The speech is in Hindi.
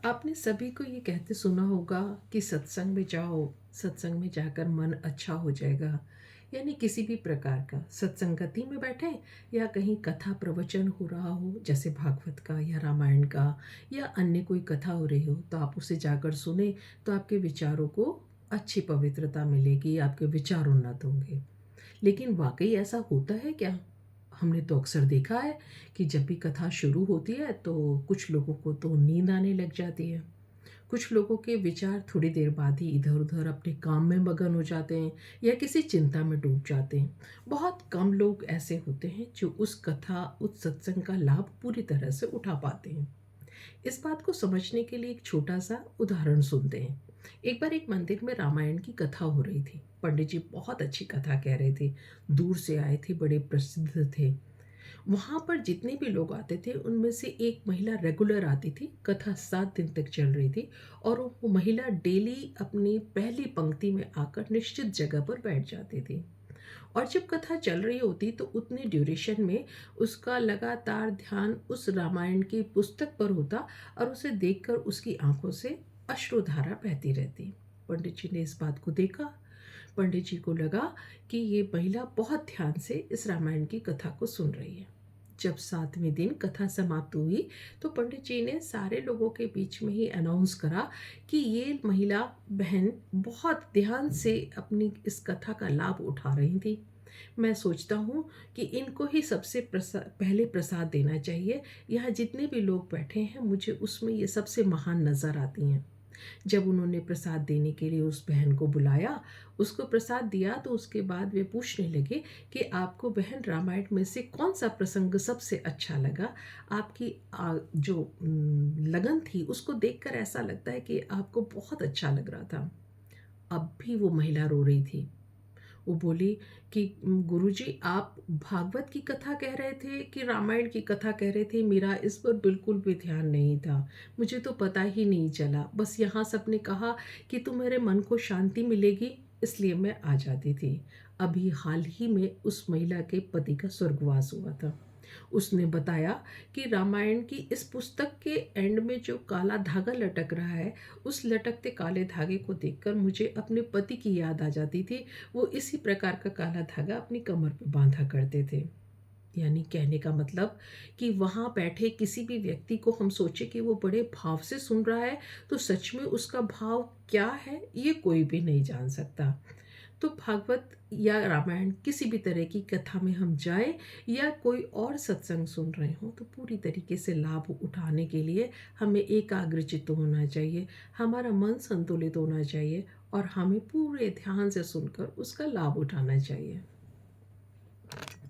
आपने सभी को ये कहते सुना होगा कि सत्संग में जाओ, सत्संग में जाकर मन अच्छा हो जाएगा। यानी किसी भी प्रकार का सत्संगति में बैठे या कहीं कथा प्रवचन हो रहा हो, जैसे भागवत का या रामायण का या अन्य कोई कथा हो रही हो, तो आप उसे जाकर सुने तो आपके विचारों को अच्छी पवित्रता मिलेगी, आपके विचार उन्नत होंगे। लेकिन वाक़ई ऐसा होता है क्या? हमने तो अक्सर देखा है कि जब भी कथा शुरू होती है तो कुछ लोगों को तो नींद आने लग जाती है। कुछ लोगों के विचार थोड़ी देर बाद ही इधर-उधर अपने काम में मगन हो जाते हैं या किसी चिंता में डूब जाते हैं। बहुत कम लोग ऐसे होते हैं जो उस कथा, उस सत्संग का लाभ पूरी तरह से उठा पाते हैं। इस बात को समझने के लिए एक छोटा-सा उदाहरण सुनते हैं। एक बार एक मंदिर में रामायण की कथा हो रही थी। पंडित जी बहुत अच्छी कथा कह रहे थे। दूर से आए थे, बड़े प्रसिद्ध थे। वहाँ पर जितने भी लोग आते थे, उनमें से एक महिला रेगुलर आती थी। कथा 7 दिन तक चल रही थी और वो महिला डेली अपनी पहली पंक्ति में आकर निश्चित जगह पर बैठ जाती थी। और जब कथा चल रही होती तो उतनी ड्यूरेशन में उसका लगातार ध्यान उस रामायण की पुस्तक पर होता और उसे देखकर उसकी आंखों से अश्रुधारा बहती रहती। पंडित जी ने इस बात को देखा। पंडित जी को लगा कि ये महिला बहुत ध्यान से इस रामायण की कथा को सुन रही है। जब 7वें दिन कथा समाप्त हुई तो पंडित जी ने सारे लोगों के बीच में ही अनाउंस करा कि ये महिला बहन बहुत ध्यान से अपनी इस कथा का लाभ उठा रही थी। मैं सोचता हूँ कि इनको ही सबसे पहले प्रसाद देना चाहिए। यहाँ जितने भी लोग बैठे हैं मुझे उसमें ये सबसे महान नज़र आती हैं। जब उन्होंने प्रसाद देने के लिए उस बहन को बुलाया, उसको प्रसाद दिया तो उसके बाद वे पूछने लगे कि आपको बहन रामायण में से कौन-सा प्रसंग सबसे अच्छा लगा? आपकी जो लगन थी उसको देखकर ऐसा लगता है कि आपको बहुत अच्छा लग रहा था। अब भी वो महिला रो रही थी। वो बोली कि गुरुजी आप भागवत की कथा कह रहे थे कि रामायण की कथा कह रहे थे, मेरा इस पर बिल्कुल भी ध्यान नहीं था। मुझे तो पता ही नहीं चला। बस यहाँ सबने कहा कि तुम्हारे मन को शांति मिलेगी, इसलिए मैं आ जाती थी। अभी हाल ही में उस महिला के पति का स्वर्गवास हुआ था। उसने बताया कि रामायण की इस पुस्तक के एंड में जो काला धागा लटक रहा है, उस लटकते काले धागे को देखकर मुझे अपने पति की याद आ जाती थी। वो इसी प्रकार का काला धागा अपनी कमर पे बांधा करते थे। यानी कहने का मतलब कि वहाँ बैठे किसी भी व्यक्ति को हम सोचे कि वो बड़े भाव से सुन रहा है, तो सच में उसका भाव क्या है, ये कोई भी नहीं जान सकता। तो भागवत या रामायण किसी भी तरह की कथा में हम जाएँ या कोई और सत्संग सुन रहे हों, तो पूरी तरीके से लाभ उठाने के लिए हमें एकाग्रचित्त होना चाहिए, हमारा मन संतुलित होना चाहिए और हमें पूरे ध्यान से सुनकर उसका लाभ उठाना चाहिए।